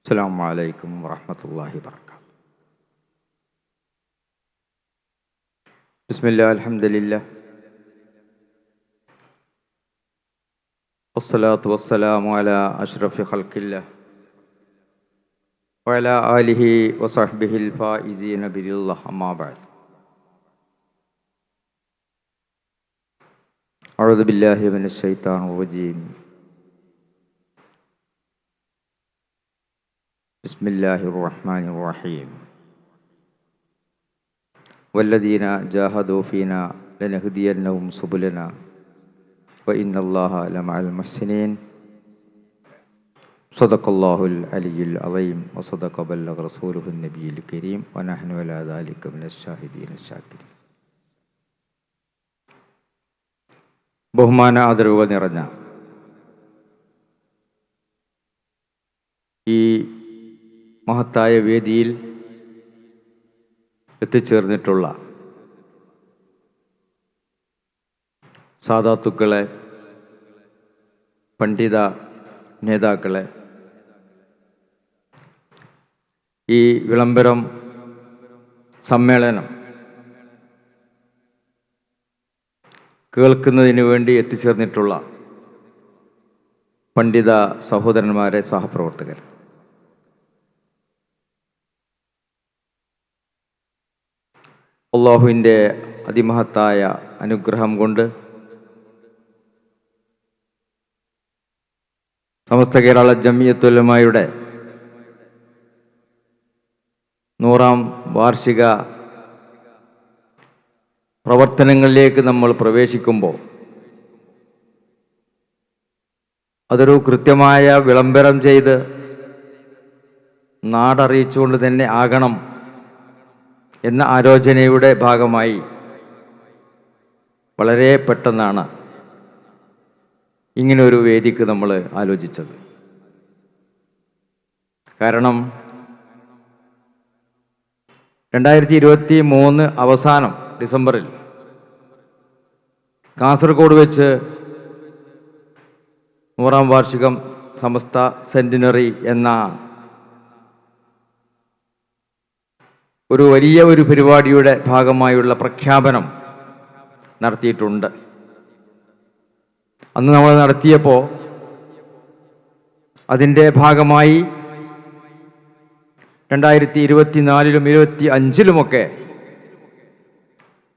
അസ്സലാമു അലൈക്കും വറഹ്മത്തുള്ളാഹി വബറകാതുഹു. ബിസ്മില്ലാഹി അൽഹംദുലില്ലാഹ് വസ്സലാത്തു വസ്സലാമു അലാ അഷ്റഫി ഖൽഖില്ലാഹ് വഅലാ ആലിഹി വസഹ്ബിഹിൽ ഫായിസീന ബിറില്ലാഹ് അമ്മാ ബഅദ്. അഊദു ബില്ലാഹി മിനശ് ശൈത്വാനിർ റജീം. ബിസ്മില്ലാഹിർ റഹ്മാനിർ റഹീം. വല്ലദീന ജാഹദൂ ഫീനാ ലനഹ്ദിയന്നഹും സുബുലനാ വഇന്നല്ലാഹ ലമഅൽ മുഹ്സിനീൻ. സദഖല്ലാഹുൽ അലിയ്യുൽ അളീം വസദഖ ബല്ലഗ റസൂലുഹുൻ നബിയ്യുൽ കരീം വനഹ്നു അലാ ദാലിക മിനശ് ഷാഹിദീന ശാകിരീൻ. ബഹുമാന ആദരവുകൾ നിറഞ്ഞ ഈ മഹത്തായ വേദിയിൽ എത്തിച്ചേർന്നിട്ടുള്ള സാദാത്തുക്കളെ, പണ്ഡിത നേതാക്കളെ, ഈ വിളംബരം സമ്മേളനം കേൾക്കുന്നതിന് വേണ്ടി എത്തിച്ചേർന്നിട്ടുള്ള പണ്ഡിത സഹോദരന്മാരെ, സഹപ്രവർത്തകർ, അല്ലാഹുവിൻ്റെ അതിമഹത്തായ അനുഗ്രഹം കൊണ്ട് സമസ്ത കേരള ജംഇയ്യത്തുൽ ഉലമായുടെ 100ാം വാർഷിക പ്രവർത്തനങ്ങളിലേക്ക് നമ്മൾ പ്രവേശിക്കുമ്പോൾ അതൊരു കൃത്യമായ വിളംബരം ചെയ്ത് നാടറിയിച്ചുകൊണ്ട് തന്നെ ആകണം എന്ന ആലോചനയുടെ ഭാഗമായി വളരെ പെട്ടെന്നാണ് ഇങ്ങനൊരു വേദിക്ക് നമ്മൾ ആലോചിച്ചത്. കാരണം 2023 അവസാനം ഡിസംബറിൽ കാസർഗോഡ് വെച്ച് 100ാം വാർഷികം സമസ്ത സെന്റിനറി എന്ന ഒരു വലിയ പരിപാടിയുടെ ഭാഗമായുള്ള പ്രഖ്യാപനം നടത്തിയിട്ടുണ്ട്. അന്ന് നമ്മൾ നടത്തിയപ്പോൾ അതിൻ്റെ ഭാഗമായി 2024ലും 2025ലുമൊക്കെ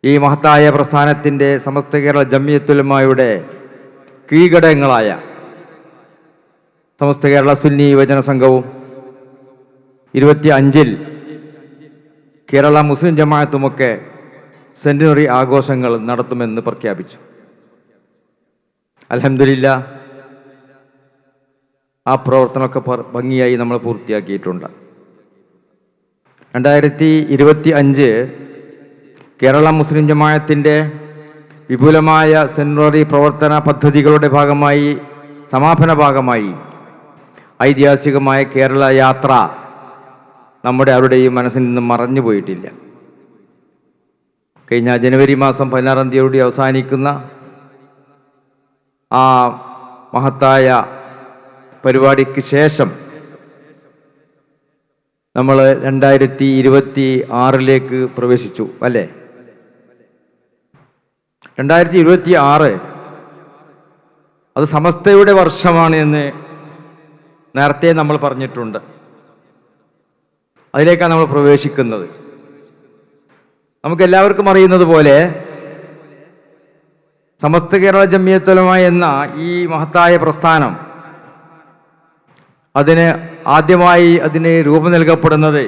ഈ മഹത്തായ പ്രസ്ഥാനത്തിൻ്റെ സമസ്ത കേരള ജംഇയ്യത്തുൽ ഉലമായുടെ കീഴ്ഘടകങ്ങളായ സമസ്ത കേരള സുന്നി യുവജന സംഘവും 25ൽ കേരള മുസ്ലിം ജമാഅത്തുമൊക്കെ സെന്റിനറി ആഘോഷങ്ങൾ നടത്തുമെന്ന് പ്രഖ്യാപിച്ചു. അൽഹംദുലില്ലാഹ്, ആ പ്രവർത്തനമൊക്കെ ഭംഗിയായി നമ്മൾ പൂർത്തിയാക്കിയിട്ടുണ്ട്. 2025 കേരള മുസ്ലിം ജമാഅത്തിൻ്റെ വിപുലമായ സെന്റിനറി പ്രവർത്തന പദ്ധതികളുടെ ഭാഗമായി, സമാപന ഭാഗമായി ഐതിഹാസികമായ കേരള യാത്ര നമ്മുടെ ആരുടെയും മനസ്സിൽ നിന്നും മറഞ്ഞു പോയിട്ടില്ല. കഴിഞ്ഞ ജനുവരി മാസം 16ാം തീയതി അവസാനിക്കുന്ന ആ മഹത്തായ പരിപാടിക്ക് ശേഷം നമ്മൾ 2026ലേക്ക് പ്രവേശിച്ചു, അല്ലേ? 2026 അത് സമസ്തയുടെ വർഷമാണ് എന്ന് നേരത്തെ നമ്മൾ പറഞ്ഞിട്ടുണ്ട്. അതിലേക്കാണ് നമ്മൾ പ്രവേശിക്കുന്നത്. നമുക്കെല്ലാവർക്കും അറിയുന്നത് പോലെ സമസ്ത കേരള ജംഇയ്യത്തുൽ ഉലമ എന്ന ഈ മഹത്തായ പ്രസ്ഥാനം ആദ്യമായി രൂപം നൽകപ്പെടുന്നത്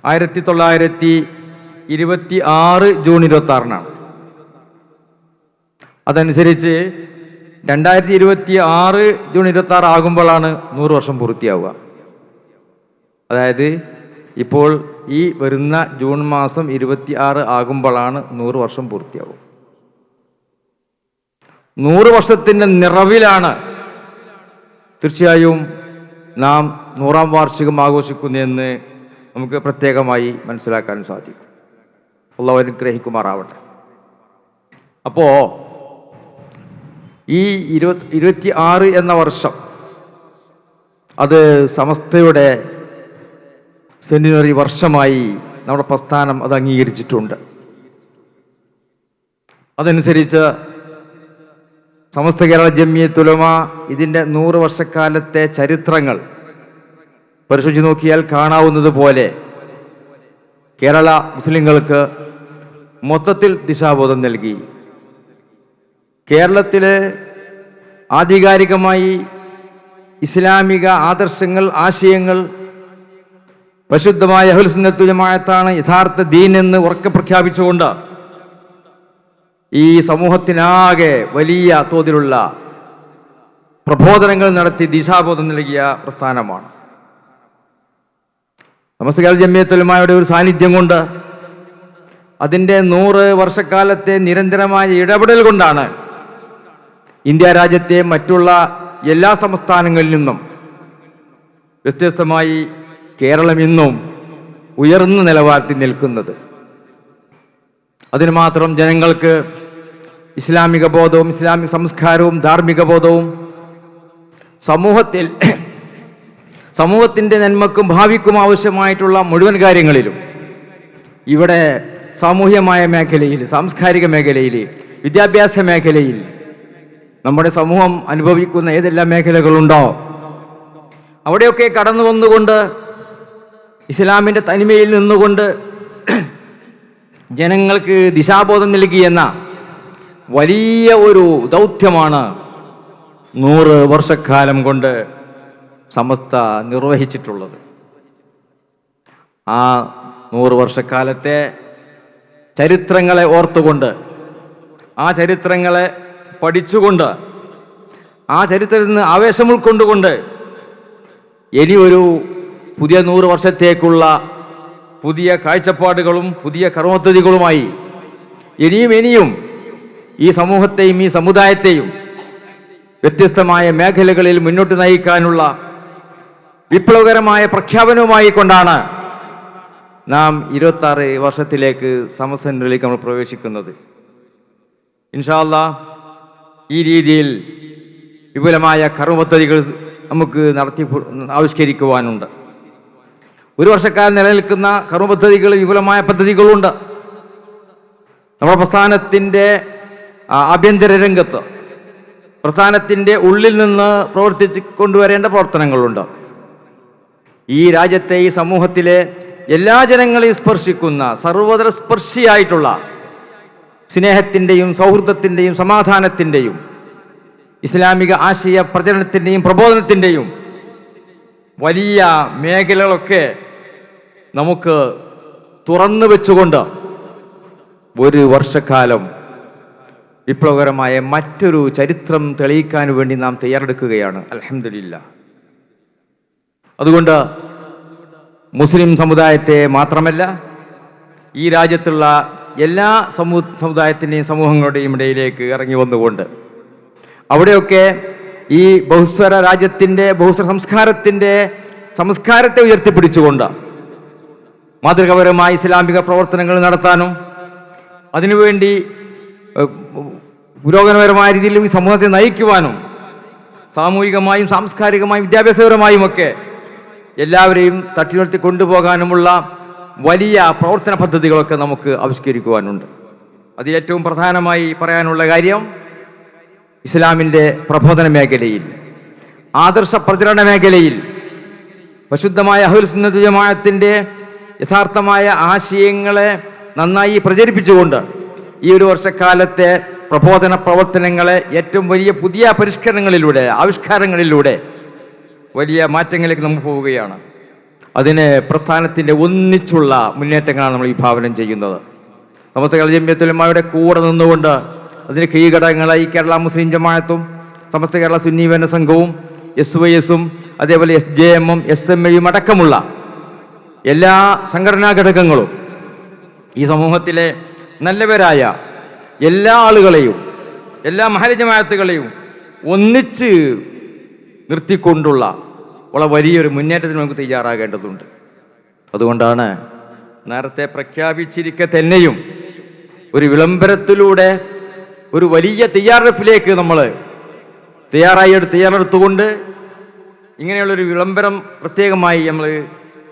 1926 ജൂൺ 26-നാണ്. അതനുസരിച്ച് 2026 ജൂൺ 26 ആകുമ്പോഴാണ് 100 വർഷം പൂർത്തിയാവുക. അതായത് ഇപ്പോൾ ഈ വരുന്ന ജൂൺ മാസം 26 ആകുമ്പോഴാണ് 100 വർഷം പൂർത്തിയാവും. 100 വർഷത്തിൻ്റെ നിറവിലാണ് തീർച്ചയായും നാം 100ാം വാർഷികം ആഘോഷിക്കുന്നതെന്ന് നമുക്ക് പ്രത്യേകമായി മനസ്സിലാക്കാൻ സാധിക്കും. അല്ലാഹു അനുഗ്രഹിക്കുമാറാവട്ടെ. അപ്പോൾ ഈ 26 എന്ന വർഷം അത് സമസ്തയുടെ സെന്റിനറി വർഷമായി നമ്മുടെ പ്രസ്ഥാനം അത് അംഗീകരിച്ചിട്ടുണ്ട്. അതനുസരിച്ച് സമസ്ത കേരള ജംഇയ്യത്തുൽ ഉലമ ഇതിൻ്റെ 100 വർഷക്കാലത്തെ ചരിത്രങ്ങൾ പരിശോധിച്ച് നോക്കിയാൽ കാണാവുന്നത് പോലെ കേരള മുസ്ലിങ്ങൾക്ക് മൊത്തത്തിൽ ദിശാബോധം നൽകി. കേരളത്തിൽ ആധികാരികമായി ഇസ്ലാമിക ആദർശങ്ങൾ, ആശയങ്ങൾ പരിശുദ്ധമായ അഹ്ലുസ് സുന്നത്ത് ജമാഅത്താണ് യഥാർത്ഥ ദീൻ എന്ന് ഉറക്കെ പ്രഖ്യാപിച്ചുകൊണ്ട് ഈ സമൂഹത്തിനാകെ വലിയ തോതിലുള്ള പ്രബോധനങ്ങൾ നടത്തി ദിശാബോധം നൽകിയ പ്രസ്ഥാനമാണ്. സമസ്ത കേരള ജംഇയ്യത്തുൽ ഉലമയുടെ ഒരു സാന്നിധ്യം കൊണ്ട്, അതിൻ്റെ 100 വർഷക്കാലത്തെ നിരന്തരമായ ഇടപെടൽ കൊണ്ടാണ് ഇന്ത്യ രാജ്യത്തെ മറ്റുള്ള എല്ലാ സംസ്ഥാനങ്ങളിൽ നിന്നും വ്യത്യസ്തമായി കേരളം ഇന്നും ഉയർന്ന നിലവാരത്തിൽ നിൽക്കുന്നത്. അതിന് മാത്രം ജനങ്ങൾക്ക് ഇസ്ലാമിക ബോധവും ഇസ്ലാമിക സംസ്കാരവും ധാർമ്മിക ബോധവും സമൂഹത്തിൻ്റെ നന്മക്കും ഭാവിക്കും ആവശ്യമായിട്ടുള്ള മുഴുവൻ കാര്യങ്ങളിലും, ഇവിടെ സാമൂഹ്യമായ മേഖലയിൽ, സാംസ്കാരിക മേഖലയിൽ, വിദ്യാഭ്യാസ മേഖലയിൽ നമ്മുടെ സമൂഹം അനുഭവിക്കുന്ന ഏതെല്ലാം മേഖലകളുണ്ടോ അവിടെയൊക്കെ കടന്നു വന്നുകൊണ്ട് ഇസ്ലാമിൻ്റെ തനിമയിൽ നിന്നുകൊണ്ട് ജനങ്ങൾക്ക് ദിശാബോധം നൽകിയെന്ന വലിയ ഒരു ദൗത്യമാണ് 100 വർഷക്കാലം കൊണ്ട് സമസ്ത നിർവഹിച്ചിട്ടുള്ളത്. ആ 100 വർഷക്കാലത്തെ ചരിത്രങ്ങളെ ഓർത്തുകൊണ്ട്, ആ ചരിത്രങ്ങളെ പഠിച്ചുകൊണ്ട്, ആ ചരിത്രത്തിൽ നിന്ന് ആവേശം ഉൾക്കൊണ്ടുകൊണ്ട് ഇനി ഒരു പുതിയ 100 വർഷത്തേക്കുള്ള പുതിയ കാഴ്ചപ്പാടുകളും പുതിയ കർമ്മപദ്ധതികളുമായി ഇനിയും ഈ സമൂഹത്തെയും ഈ സമുദായത്തെയും വ്യത്യസ്തമായ മേഖലകളിൽ മുന്നോട്ട് നയിക്കാനുള്ള വിപ്ലവകരമായ പ്രഖ്യാപനവുമായി കൊണ്ടാണ് നാം 26 വർഷത്തിലേക്ക് സമസ്തയിലേക്ക് നമ്മൾ പ്രവേശിക്കുന്നത്. ഇൻഷാ അല്ലാഹ് ഈ രീതിയിൽ വിപുലമായ കർമ്മപദ്ധതികൾ നമുക്ക് ആവിഷ്കരിക്കുവാനുണ്ട്. 1 വർഷക്കാലം നിലനിൽക്കുന്ന കർമ്മപദ്ധതികൾ, വിപുലമായ പദ്ധതികളുണ്ട്. നമ്മുടെ പ്രസ്ഥാനത്തിൻ്റെ ആഭ്യന്തര രംഗത്ത്, പ്രസ്ഥാനത്തിൻ്റെ ഉള്ളിൽ നിന്ന് പ്രവർത്തിച്ച് കൊണ്ടുവരേണ്ട പ്രവർത്തനങ്ങളുണ്ട്. ഈ രാജ്യത്തെ, ഈ സമൂഹത്തിലെ എല്ലാ ജനങ്ങളെയും സ്പർശിക്കുന്ന സർവതല സ്പർശിയായിട്ടുള്ള സ്നേഹത്തിൻ്റെയും സൗഹൃദത്തിൻ്റെയും സമാധാനത്തിൻ്റെയും ഇസ്ലാമിക ആശയ പ്രചരണത്തിൻ്റെയും പ്രബോധനത്തിൻ്റെയും വലിയ മേഖലകളൊക്കെ നമുക്ക് തുറന്നു വെച്ചുകൊണ്ട് 1 വർഷക്കാലം വിപ്ലവകരമായ മറ്റൊരു ചരിത്രം തെളിയിക്കാൻ വേണ്ടി നാം തയ്യാറെടുക്കുകയാണ്. അൽഹംദുലില്ലാഹ്. അതുകൊണ്ട് മുസ്ലിം സമുദായത്തെ മാത്രമല്ല, ഈ രാജ്യത്തുള്ള എല്ലാ സമുദായത്തിൻ്റെയും സമൂഹങ്ങളുടെയും ഇടയിലേക്ക് ഇറങ്ങി വന്നുകൊണ്ട് അവിടെയൊക്കെ ഈ ബഹുസ്വര രാജ്യത്തിൻ്റെ, ബഹുസ്വര സംസ്കാരത്തെ ഉയർത്തിപ്പിടിച്ചുകൊണ്ട് മാതൃകാപരമായ ഇസ്ലാമിക പ്രവർത്തനങ്ങൾ നടത്താനും അതിനുവേണ്ടി പുരോഗമനപരമായ രീതിയിൽ ഈ സമൂഹത്തെ നയിക്കുവാനും സാമൂഹികമായും സാംസ്കാരികമായും വിദ്യാഭ്യാസപരമായും ഒക്കെ എല്ലാവരെയും തട്ടിയുയർത്തി കൊണ്ടുപോകാനുമുള്ള വലിയ പ്രവർത്തന പദ്ധതികളൊക്കെ നമുക്ക് ആവിഷ്കരിക്കുവാനുണ്ട്. അതിലേറ്റവും പ്രധാനമായി പറയാനുള്ള കാര്യം, ഇസ്ലാമിൻ്റെ പ്രബോധന മേഖലയിൽ, ആദർശ പ്രചരണ മേഖലയിൽ പരിശുദ്ധമായ അഹ്ലുസ് സുന്നത്ത് ജമാഅത്തിൻ്റെ യഥാർത്ഥമായ ആശയങ്ങളെ നന്നായി പ്രചരിപ്പിച്ചുകൊണ്ട് ഈ 1 വർഷക്കാലത്തെ പ്രബോധന പ്രവർത്തനങ്ങളെ ഏറ്റവും വലിയ പുതിയ പരിഷ്കരണങ്ങളിലൂടെ, ആവിഷ്കാരങ്ങളിലൂടെ വലിയ മാറ്റങ്ങളിലേക്ക് നമ്മൾ പോവുകയാണ്. അതിന് പ്രസ്ഥാനത്തിൻ്റെ ഒന്നിച്ചുള്ള മുന്നേറ്റങ്ങളാണ് നമ്മൾ വിഭാവനം ചെയ്യുന്നത്. സമസ്ത കേരള ജംഇയ്യത്തുൽ ഉലമയുടെ കൂടെ നിന്നുകൊണ്ട് അതിന് കീഴ്ഘടകങ്ങളായി കേരള മുസ്ലിം ജമാഅത്തും സമസ്ത കേരള സുന്നി വന സംഘവും SYS-ഉം അതേപോലെ SJM-ഉം SMA-യും അടക്കമുള്ള എല്ലാ സംഘടനാ ഘടകങ്ങളും ഈ സമൂഹത്തിലെ നല്ലവരായ എല്ലാ ആളുകളെയും, എല്ലാ മഹല്ല് ജമാഅത്തുകളെയും ഒന്നിച്ച് നിർത്തിക്കൊണ്ടുള്ള വളരെ വലിയൊരു മുന്നേറ്റത്തിന് നമുക്ക് തയ്യാറാകേണ്ടതുണ്ട്. അതുകൊണ്ടാണ് നേരത്തെ പ്രഖ്യാപിച്ചിരിക്കെ തന്നെയും ഒരു വിളംബരത്തിലൂടെ ഒരു വലിയ തയ്യാറെടുപ്പിലേക്ക് നമ്മൾ തയ്യാറെടുത്തുകൊണ്ട് ഇങ്ങനെയുള്ളൊരു വിളംബരം പ്രത്യേകമായി നമ്മൾ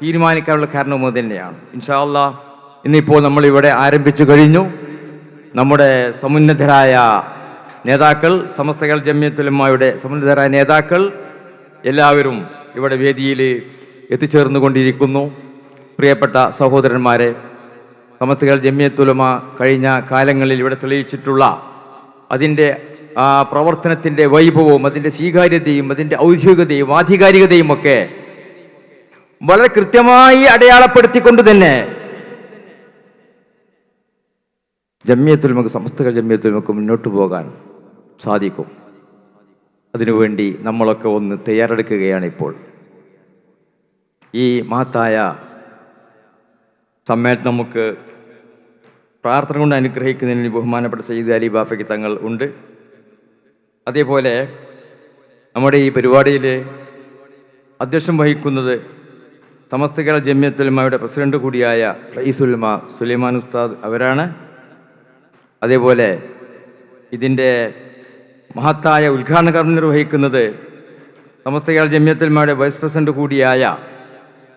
തീരുമാനിക്കാനുള്ള കാരണവും അത് തന്നെയാണ്. ഇൻഷാ അല്ലാഹ് ഇന്നിപ്പോൾ നമ്മളിവിടെ ആരംഭിച്ചു കഴിഞ്ഞു. നമ്മുടെ സമുന്നതരായ നേതാക്കൾ, സമസ്ത കേരള ജംഇയ്യത്തുൽ ഉലമായുടെ സമുന്നതരായ നേതാക്കൾ എല്ലാവരും ഇവിടെ വേദിയിൽ എത്തിച്ചേർന്നുകൊണ്ടിരിക്കുന്നു. പ്രിയപ്പെട്ട സഹോദരന്മാരെ, സമസ്ത കേരള ജംഇയ്യത്തുൽ ഉലമ കഴിഞ്ഞ കാലങ്ങളിൽ ഇവിടെ തെളിയിച്ചിട്ടുള്ള അതിൻ്റെ പ്രവർത്തനത്തിൻ്റെ വൈഭവവും അതിൻ്റെ സ്വീകാര്യതയും അതിൻ്റെ ഔദ്യോഗികതയും ആധികാരികതയും ഒക്കെ വളരെ കൃത്യമായി അടയാളപ്പെടുത്തിക്കൊണ്ട് തന്നെ ജംഇയ്യത്തുൽ ഉലമക്ക്, സമസ്ത കേരള ജംഇയ്യത്തുൽ ഉലമക്ക് മുന്നോട്ട് പോകാൻ സാധിക്കും. അതിനുവേണ്ടി നമ്മളൊക്കെ ഒന്ന് തയ്യാറെടുക്കുകയാണ്. ഇപ്പോൾ ഈ മഹത്തായ സമ്മേളനം നമുക്ക് പ്രാർത്ഥന കൊണ്ട് അനുഗ്രഹിക്കുന്നതിന് ബഹുമാനപ്പെട്ട സയ്യിദ് അലി ബാഫക്കി തങ്ങൾ ഉണ്ട്. അതേപോലെ നമ്മുടെ ഈ പരിപാടിയിൽ അധ്യക്ഷം വഹിക്കുന്നത് സമസ്ത കേരള ജംഇയ്യത്തുൽ ഉലമയുടെ പ്രസിഡന്റ് കൂടിയായ റഈസുൽ ഉലമ സുലൈമാൻ ഉസ്താദ് അവരാണ്. അതേപോലെ ഇതിൻ്റെ മഹത്തായ ഉദ്ഘാടന കർമ്മം നിർവഹിക്കുന്നത് സമസ്ത കേരള ജംഇയ്യത്തുൽ ഉലമയുടെ വൈസ് പ്രസിഡന്റ് കൂടിയായ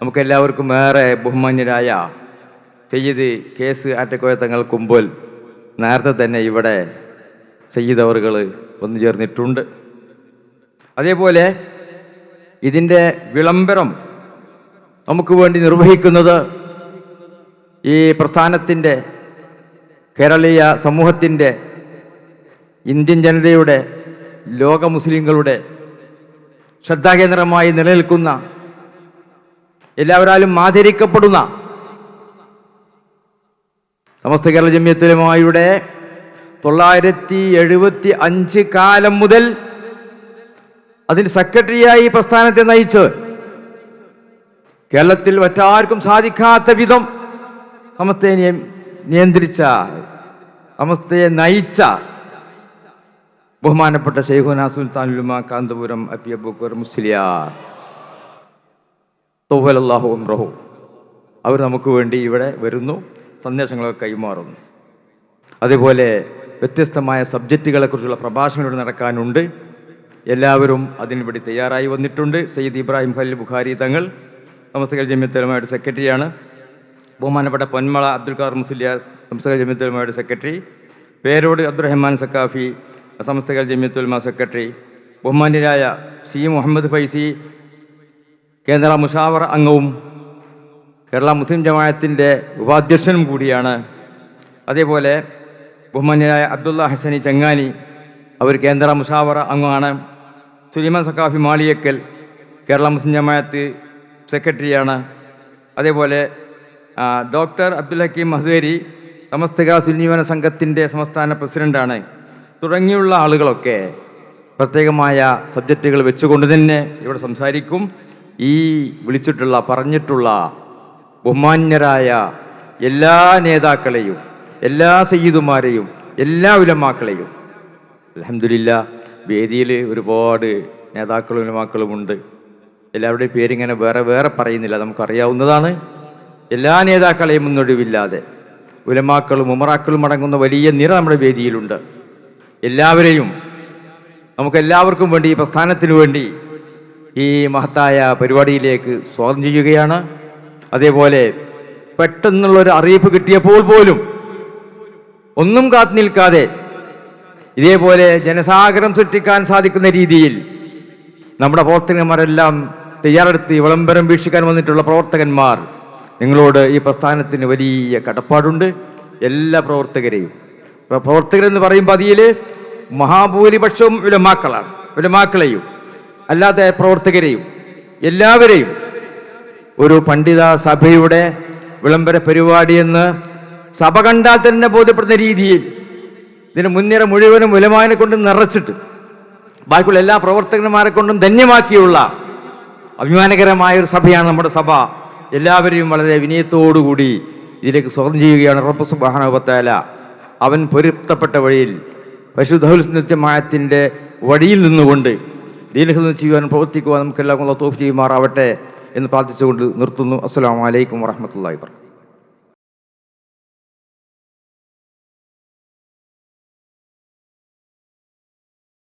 നമുക്കെല്ലാവർക്കും ഏറെ ബഹുമാന്യരായ സയ്യിദ് കേസ് ആറ്റക്കോയ തങ്ങൾ കുമ്പോൾ നേരത്തെ തന്നെ ഇവിടെ സയ്യിദ് അവറുകൾ വന്നു ചേർന്നിട്ടുണ്ട്. അതേപോലെ ഇതിൻ്റെ വിളംബരം നമുക്ക് വേണ്ടി നിർവഹിക്കുന്നത് ഈ പ്രസ്ഥാനത്തിൻ്റെ, കേരളീയ സമൂഹത്തിൻ്റെ, ഇന്ത്യൻ ജനതയുടെ, ലോക മുസ്ലിങ്ങളുടെ ശ്രദ്ധാകേന്ദ്രമായി നിലനിൽക്കുന്ന, എല്ലാവരാലും ആദരിക്കപ്പെടുന്ന സമസ്ത കേരള ജംഇയ്യത്തുൽ ഉലമയുടെ 975 കാലം മുതൽ അതിൻ്റെ സെക്രട്ടറിയായി പ്രസ്ഥാനത്തെ നയിച്ച് കേരളത്തിൽ മറ്റാർക്കും സാധിക്കാത്ത വിധം സമസ്തയെ നിയന്ത്രിച്ച, സമസ്തയെ നയിച്ച ബഹുമാനപ്പെട്ട ശൈഖുനാ സുൽത്താനുൽ ഉലമ കാന്തപുരം അപ്പി അബൂബക്കർ മുസ്ലിയാർ തൗഫലല്ലാഹു ഉംറഹു അവർ നമുക്ക് വേണ്ടി ഇവിടെ വരുന്നു, സന്ദേശങ്ങളൊക്കെ കൈമാറുന്നു. അതേപോലെ വ്യത്യസ്തമായ സബ്ജക്റ്റുകളെക്കുറിച്ചുള്ള പ്രഭാഷണങ്ങൾ നടക്കാനുണ്ട്. എല്ലാവരും അതിനുവേണ്ടി തയ്യാറായി വന്നിട്ടുണ്ട്. സയ്യിദ് ഇബ്രാഹിം ഖലീൽ ബുഖാരി തങ്ങൾ സമസ്ത കേരള ജംഇയ്യത്തുൽ ഉലമയുടെ സെക്രട്ടറിയാണ്. ബഹുമാനപ്പെട്ട പൊന്മള അബ്ദുൽ ഖാദർ മുസ്ലിയാർ സമസ്ത കേരള ജംഇയ്യത്തുൽ ഉലമയുടെ സെക്രട്ടറി, പേരോട് അബ്ദുറഹ്മാൻ സക്കാഫി സമസ്ത കേരള ജംഇയ്യത്തുൽ ഉലമ സെക്രട്ടറി, ബഹുമാന്യരായ സി മുഹമ്മദ് ഫൈസി കേന്ദ്ര മുഷാവറ അംഗവും കേരള മുസ്ലിം ജമാഅത്തിൻ്റെ ഉപാധ്യക്ഷനും കൂടിയാണ്. അതേപോലെ ബഹുമാന്യരായ അബ്ദുള്ള ഹസനി ചങ്ങാനി അവർ കേന്ദ്ര മുഷാവറ അംഗമാണ്. സുലൈമാൻ സക്കാഫി മാളിയക്കൽ കേരള മുസ്ലിം ജമാഅത്ത് സെക്രട്ടറിയാണ്. അതേപോലെ ഡോക്ടർ അബ്ദുൽ ഹക്കീം മഹ്സേരി സമസ്ത കേരള സുന്നീവന സംഘത്തിൻ്റെ സംസ്ഥാന പ്രസിഡൻ്റാണ്. തുടങ്ങിയുള്ള ആളുകളൊക്കെ പ്രത്യേകമായ സബ്ജക്റ്റുകൾ വെച്ചുകൊണ്ട് തന്നെ ഇവിടെ സംസാരിക്കും. ഈ വിളിച്ചിട്ടുള്ള, പറഞ്ഞിട്ടുള്ള ബഹുമാന്യരായ എല്ലാ നേതാക്കളെയും, എല്ലാ സയ്യിദുമാരെയും, എല്ലാ ഉലമാക്കളെയും, അൽഹംദുലില്ലാ വേദിയിൽ ഒരുപാട് നേതാക്കളും ഉലമാക്കളുമുണ്ട്. എല്ലാവരുടെയും പേരിങ്ങനെ വേറെ വേറെ പറയുന്നില്ല, നമുക്കറിയാവുന്നതാണ്. എല്ലാ നേതാക്കളെയും ഒന്നൊഴിവില്ലാതെ ഉലമാക്കളും ഉമറാക്കളും അടങ്ങുന്ന വലിയ നിര നമ്മുടെ വേദിയിലുണ്ട്. എല്ലാവരെയും നമുക്കെല്ലാവർക്കും വേണ്ടി, ഈ പ്രസ്ഥാനത്തിനു വേണ്ടി ഈ മഹത്തായ പരിപാടിയിലേക്ക് സ്വാഗതം ചെയ്യുകയാണ്. അതേപോലെ പെട്ടെന്നുള്ളൊരു അറിയിപ്പ് കിട്ടിയപ്പോൾ പോലും ഒന്നും കാത്തു നിൽക്കാതെ ഇതേപോലെ ജനസാഗരം സൃഷ്ടിക്കാൻ സാധിക്കുന്ന രീതിയിൽ നമ്മുടെ പ്രവർത്തകന്മാരെല്ലാം തയ്യാറെടുത്ത് വിളംബരം വീക്ഷിക്കാൻ വന്നിട്ടുള്ള പ്രവർത്തകന്മാർ, നിങ്ങളോട് ഈ പ്രസ്ഥാനത്തിന് വലിയ കടപ്പാടുണ്ട്. എല്ലാ പ്രവർത്തകരെന്ന് പറയുമ്പോൾ അതിൽ മഹാഭൂരിപക്ഷവും ഉലമാക്കളെയും അല്ലാതെ പ്രവർത്തകരെയും എല്ലാവരെയും ഒരു പണ്ഡിത സഭയുടെ വിളംബര പരിപാടിയെന്ന് സഭ കണ്ടാൽ തന്നെ ബോധ്യപ്പെടുന്ന രീതിയിൽ ഇതിന് മുൻനിര മുഴുവനും ഉലമാനെ കൊണ്ട് നിറച്ചിട്ട് ബാക്കിയുള്ള എല്ലാ പ്രവർത്തകന്മാരെ കൊണ്ടും ധന്യമാക്കിയുള്ള അഭിമാനകരമായ ഒരു സഭയാണ് നമ്മുടെ സഭ. എല്ലാവരെയും വളരെ വിനയത്തോടുകൂടി ഇതിലേക്ക് സ്വാഗതം ചെയ്യുകയാണ്. റബ്ബ് സുബ്ഹാനഹു വ തആല അവൻ പൊരുത്തപ്പെട്ട വഴിയിൽ പരിശുദ്ധ ജമാഅത്തിന്റെ വഴിയിൽ നിന്നുകൊണ്ട് ദീനിൽ ചെയ്യുവാൻ പ്രവർത്തിക്കുവാൻ നമുക്കെല്ലാം തൗഫീഖ് ചെയ്യുമാറാവട്ടെ എന്ന് പ്രാർത്ഥിച്ചുകൊണ്ട് നിർത്തുന്നു. അസ്സലാമു അലൈക്കും വറഹ്മത്തുള്ളാഹി വബറകാതുഹു.